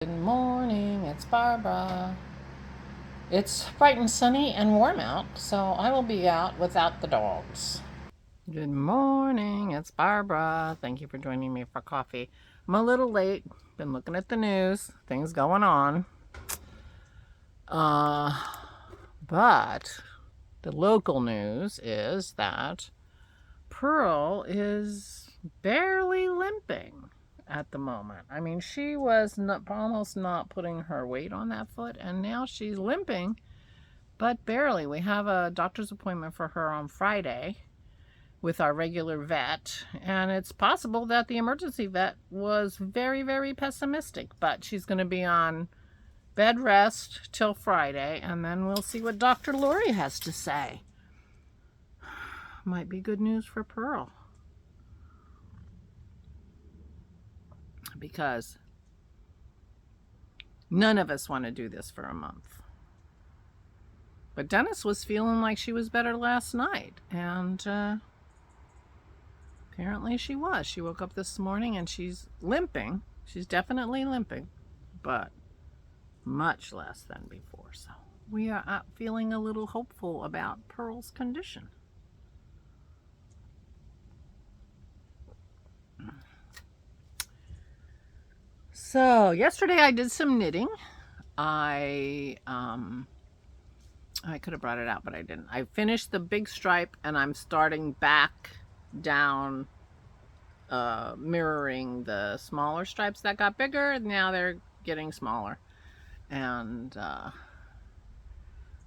Good morning, it's Barbara. It's bright and sunny and warm out, so I will be out without the dogs. Good morning, it's Barbara. Thank you for joining me for coffee. I'm a little late, been looking at the news, things going on. But the local news is that Pearl is barely limping at the moment. I mean, she was almost not putting her weight on that foot, and now she's limping, but barely. We have a doctor's appointment for her on Friday with our regular vet, and it's possible that the emergency vet was very, very pessimistic, but she's going to be on bed rest till Friday, and then we'll see what Dr. Lori has to say. Might be good news for Pearl, because none of us want to do this for a month. But Dennis was feeling like she was better last night, and apparently she was. She woke up this morning and she's limping. She's definitely limping, but much less than before. So we are feeling a little hopeful about Pearl's condition. So yesterday I did some knitting. I could have brought it out, but I didn't. I finished the big stripe and I'm starting back down, mirroring the smaller stripes that got bigger. Now they're getting smaller. And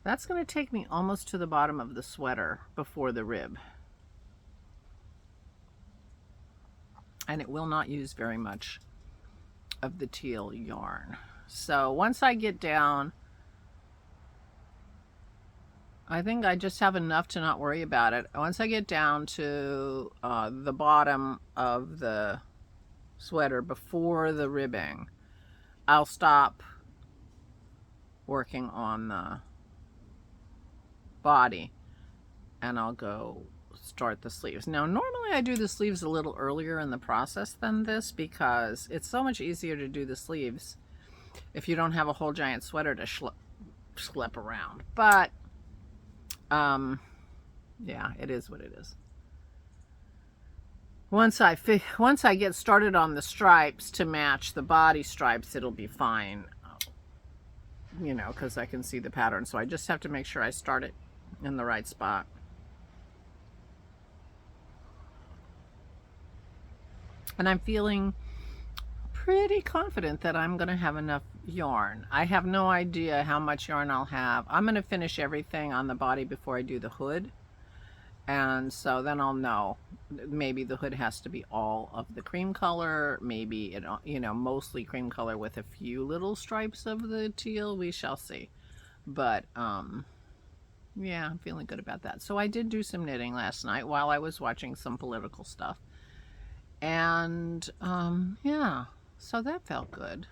that's going to take me almost to the bottom of the sweater before the rib. And it will not use very much of the teal yarn. So once I get down, I think I just have enough to not worry about it. Once I get down to the bottom of the sweater before the ribbing, I'll stop working on the body and I'll go start the sleeves. Now normally I do the sleeves a little earlier in the process than this because it's so much easier to do the sleeves if you don't have a whole giant sweater to schlep around. But yeah, it is what it is. Once I get started on the stripes to match the body stripes, it'll be fine, you know, because I can see the pattern. So I just have to make sure I start it in the right spot. And I'm feeling pretty confident that I'm going to have enough yarn. I have no idea how much yarn I'll have. I'm going to finish everything on the body before I do the hood. And so then I'll know. Maybe the hood has to be all of the cream color. Maybe it, you know, mostly cream color with a few little stripes of the teal. We shall see. But yeah, I'm feeling good about that. So I did do some knitting last night while I was watching some political stuff. And yeah, so that felt good.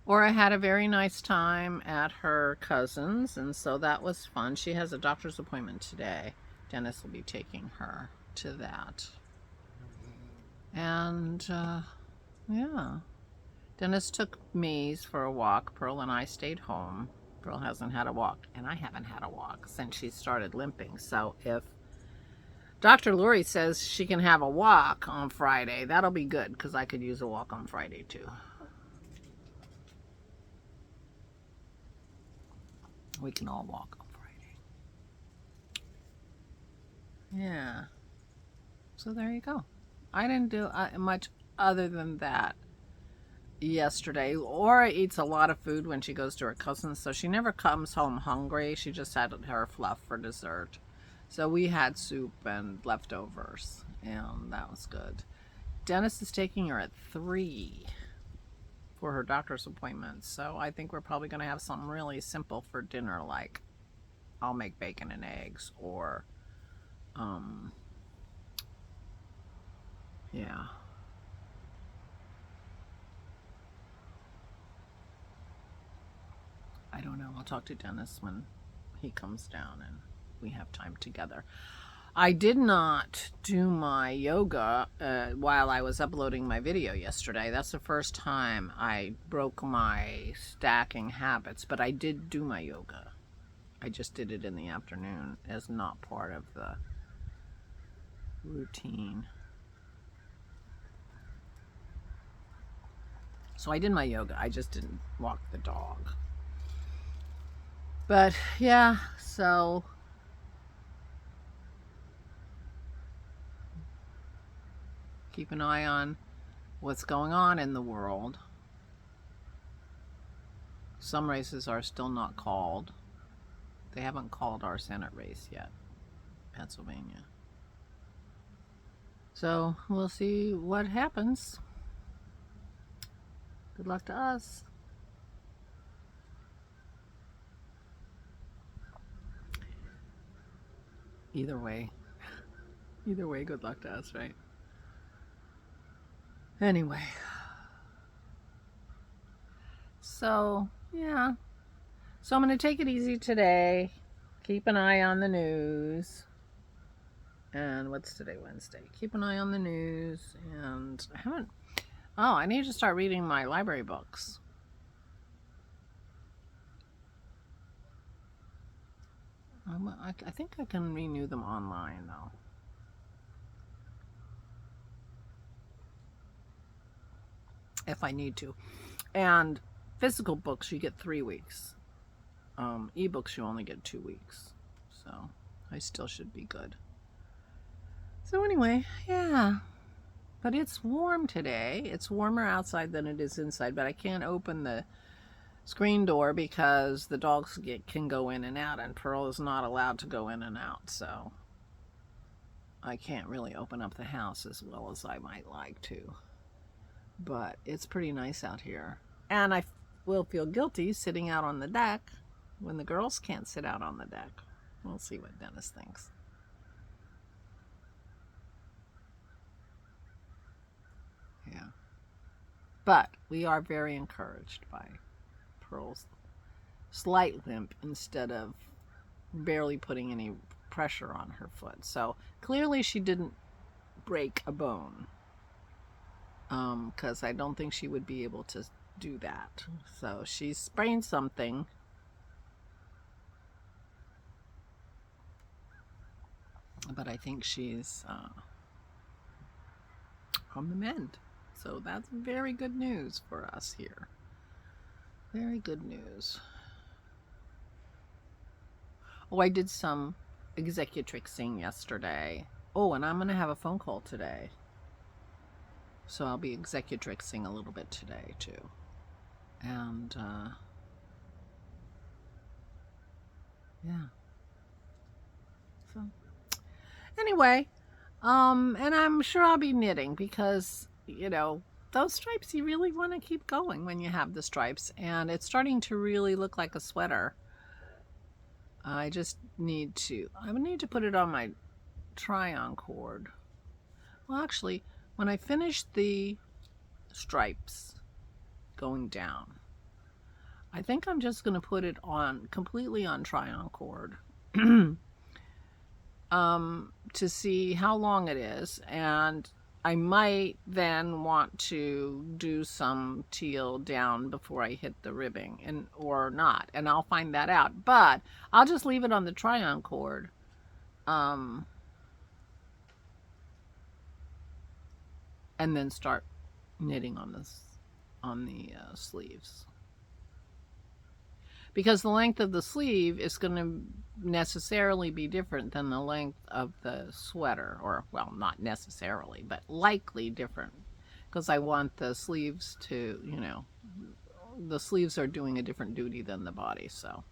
Or I had a very nice time at her cousin's, and so that was fun. She has a doctor's appointment today. Dennis will be taking her to that. And yeah, Dennis took Mies for a walk. Pearl and I stayed home. Pearl hasn't had a walk, and I haven't had a walk since she started limping. So if Dr. Lori says she can have a walk on Friday, that'll be good because I could use a walk on Friday too. We can all walk on Friday. Yeah. So there you go. I didn't do much other than that yesterday. Laura eats a lot of food when she goes to her cousin's, so she never comes home hungry. She just had her fluff for dessert. So we had soup and leftovers, and that was good. Dennis is taking her at 3 for her doctor's appointment, so I think we're probably going to have something really simple for dinner, like I'll make bacon and eggs, or yeah, I don't know. I'll talk to Dennis when he comes down and we have time together. I did not do my yoga while I was uploading my video yesterday. That's the first time I broke my stacking habits, but I did do my yoga. I just did it in the afternoon as not part of the routine. So I did my yoga. I just didn't walk the dog. But yeah, so keep an eye on what's going on in the world. Some races are still not called. They haven't called our Senate race yet, Pennsylvania. So we'll see what happens. Good luck to us. Either way, good luck to us, right? Anyway, so yeah, so I'm going to take it easy today. Keep an eye on the news. And what's today, Wednesday? Keep an eye on the news. And I haven't, oh, I need to start reading my library books. I think I can renew them online though. If I need to. And physical books you get 3 weeks. Ebooks you only get 2 weeks. So I still should be good. So anyway, yeah. But it's warm today. It's warmer outside than it is inside, but I can't open the screen door because the dogs can go in and out, and Pearl is not allowed to go in and out, so I can't really open up the house as well as I might like to. But it's pretty nice out here. And I will feel guilty sitting out on the deck when the girls can't sit out on the deck. We'll see what Dennis thinks. Yeah. But we are very encouraged by Pearl's slight limp instead of barely putting any pressure on her foot. So clearly she didn't break a bone, because I don't think she would be able to do that. So she sprained something, but I think she's on the mend. So that's very good news for us here. Very good news. Oh, I did some executrixing yesterday. Oh, and I'm going to have a phone call today. So I'll be executrixing a little bit today too. And yeah. So anyway, and I'm sure I'll be knitting because, you know, those stripes, you really want to keep going when you have the stripes, and it's starting to really look like a sweater. I just need to, put it on my try-on cord. Well, actually, when I finish the stripes going down, I think I'm just going to put it on completely on try-on cord to see how long it is, and I might then want to do some teal down before I hit the ribbing, and or not, and I'll find that out. But I'll just leave it on the try-on cord, and then start knitting on the sleeves, because the length of the sleeve is going to necessarily be different than the length of the sweater, or, well, not necessarily, but likely different, because I want the sleeves to, you know, the sleeves are doing a different duty than the body. So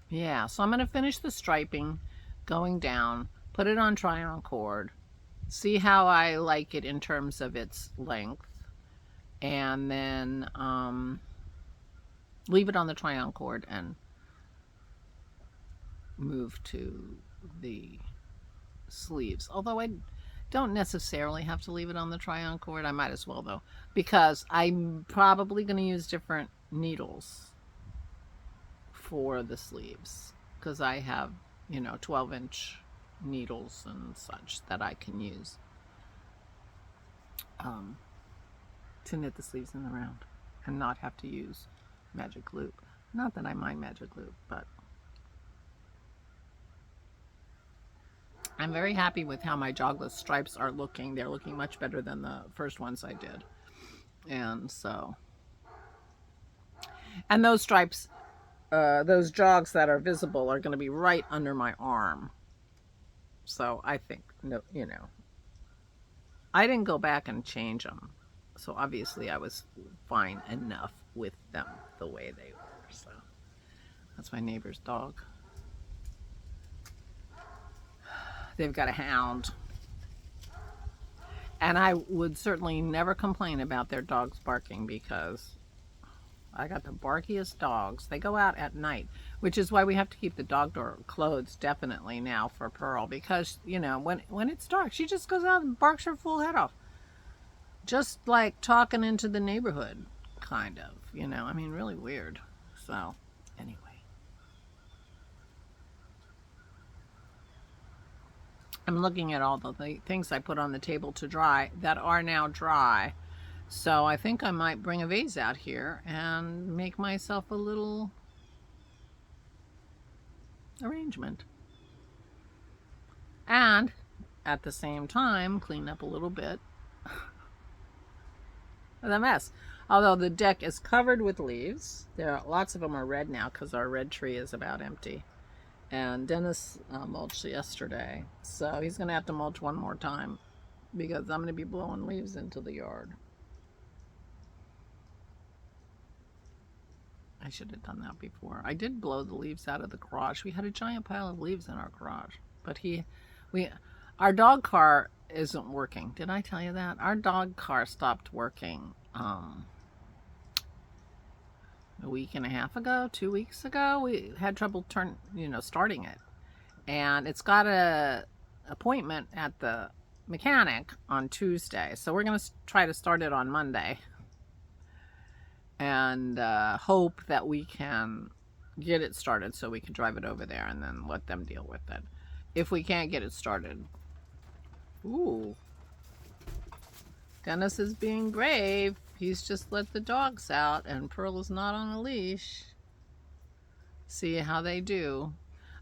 yeah, so I'm going to finish the striping going down, put it on try-on cord, see how I like it in terms of its length, and then leave it on the try-on cord and move to the sleeves. Although I don't necessarily have to leave it on the try-on cord. I might as well though, because I'm probably going to use different needles for the sleeves, because I have you know, 12-inch needles and such that I can use to knit the sleeves in the round and not have to use magic loop. Not that I mind magic loop, but I'm very happy with how my jogless stripes are looking. They're looking much better than the first ones I did. And so, and those stripes, those jogs that are visible are going to be right under my arm. So I think, no, you know, I didn't go back and change them. So obviously I was fine enough with them the way they were. So that's my neighbor's dog. They've got a hound. And I would certainly never complain about their dogs barking, because I got the barkiest dogs. They go out at night, which is why we have to keep the dog door closed definitely now for Pearl, because, you know, when it's dark, she just goes out and barks her full head off. Just like talking into the neighborhood, kind of, you know, I mean, really weird. So, anyway. I'm looking at all the things I put on the table to dry that are now dry. So I think I might bring a vase out here and make myself a little arrangement. And at the same time, clean up a little bit of the mess. Although the deck is covered with leaves. Lots of them are red now because our red tree is about empty. And Dennis mulched yesterday, so he's going to have to mulch one more time because I'm going to be blowing leaves into the yard. I should have done that before. I did blow the leaves out of the garage. We had a giant pile of leaves in our garage, but our dog car isn't working. Did I tell you that? Our dog car stopped working a week and a half ago, 2 weeks ago. We had trouble starting it, and it's got a appointment at the mechanic on Tuesday, so we're going to try to start it on Monday and hope that we can get it started so we can drive it over there and then let them deal with it. If we can't get it started, ooh, Dennis is being brave. He's just let the dogs out, and Pearl is not on a leash. See how they do.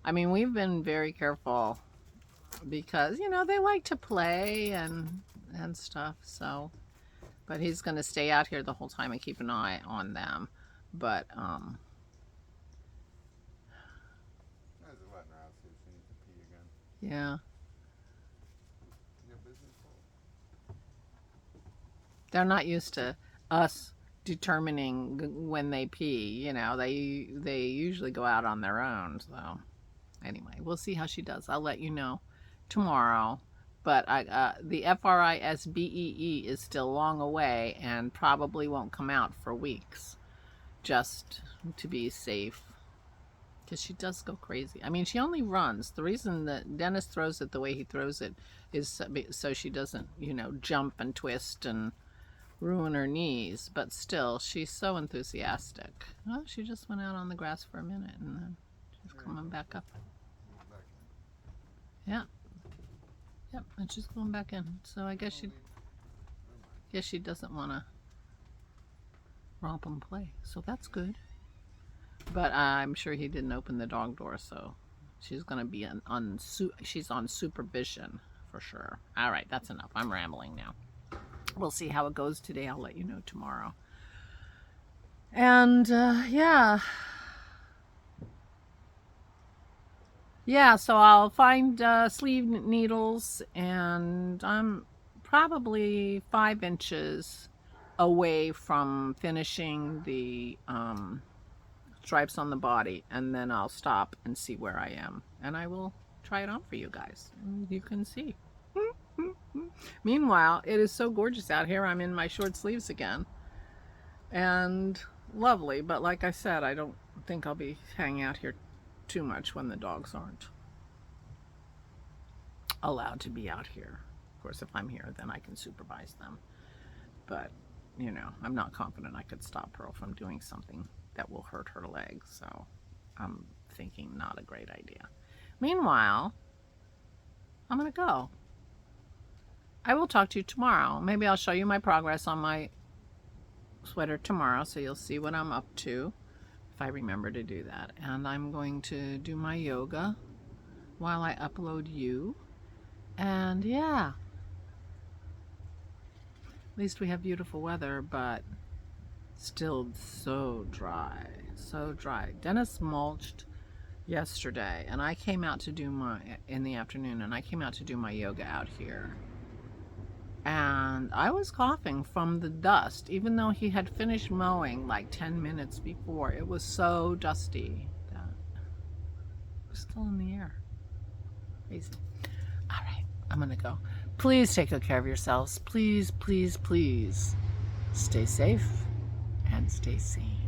I mean, we've been very careful because, you know, they like to play and stuff. So, but he's going to stay out here the whole time and keep an eye on them. But yeah. They're not used to us determining when they pee. You know, they usually go out on their own. So anyway, we'll see how she does. I'll let you know tomorrow. But the FRISBEE is still long away and probably won't come out for weeks, just to be safe, because she does go crazy. I mean, she only runs. The reason that Dennis throws it the way he throws it is so she doesn't, you know, jump and twist and ruin her knees. But still, she's so enthusiastic. Oh, she just went out on the grass for a minute and then she's coming back up. Yeah. Yep, and she's going back in. So I guess she doesn't want to romp and play. So that's good. But I'm sure he didn't open the dog door, so she's going to be she's on supervision for sure. All right, that's enough. I'm rambling now. We'll see how it goes today. I'll let you know tomorrow. And yeah. Yeah, so I'll find sleeve needles, and I'm probably 5 inches away from finishing the stripes on the body, and then I'll stop and see where I am, and I will try it on for you guys, and you can see. Meanwhile, it is so gorgeous out here. I'm in my short sleeves again, and lovely, but like I said, I don't think I'll be hanging out here too much when the dogs aren't allowed to be out here. Of course, if I'm here, then I can supervise them, but you know, I'm not confident I could stop Pearl from doing something that will hurt her legs, so I'm thinking not a great idea. Meanwhile, I'm going to go. I will talk to you tomorrow. Maybe I'll show you my progress on my sweater tomorrow, so you'll see what I'm up to, if I remember to do that. And I'm going to do my yoga while I upload you. And yeah, at least we have beautiful weather, but still so dry, so dry. Dennis mulched yesterday, and I came out to do in the afternoon, and I came out to do my yoga out here. And I was coughing from the dust, even though he had finished mowing like 10 minutes before. It was so dusty that it was still in the air. Crazy. All right, I'm gonna go. Please take good care of yourselves. Please, please, please stay safe and stay sane.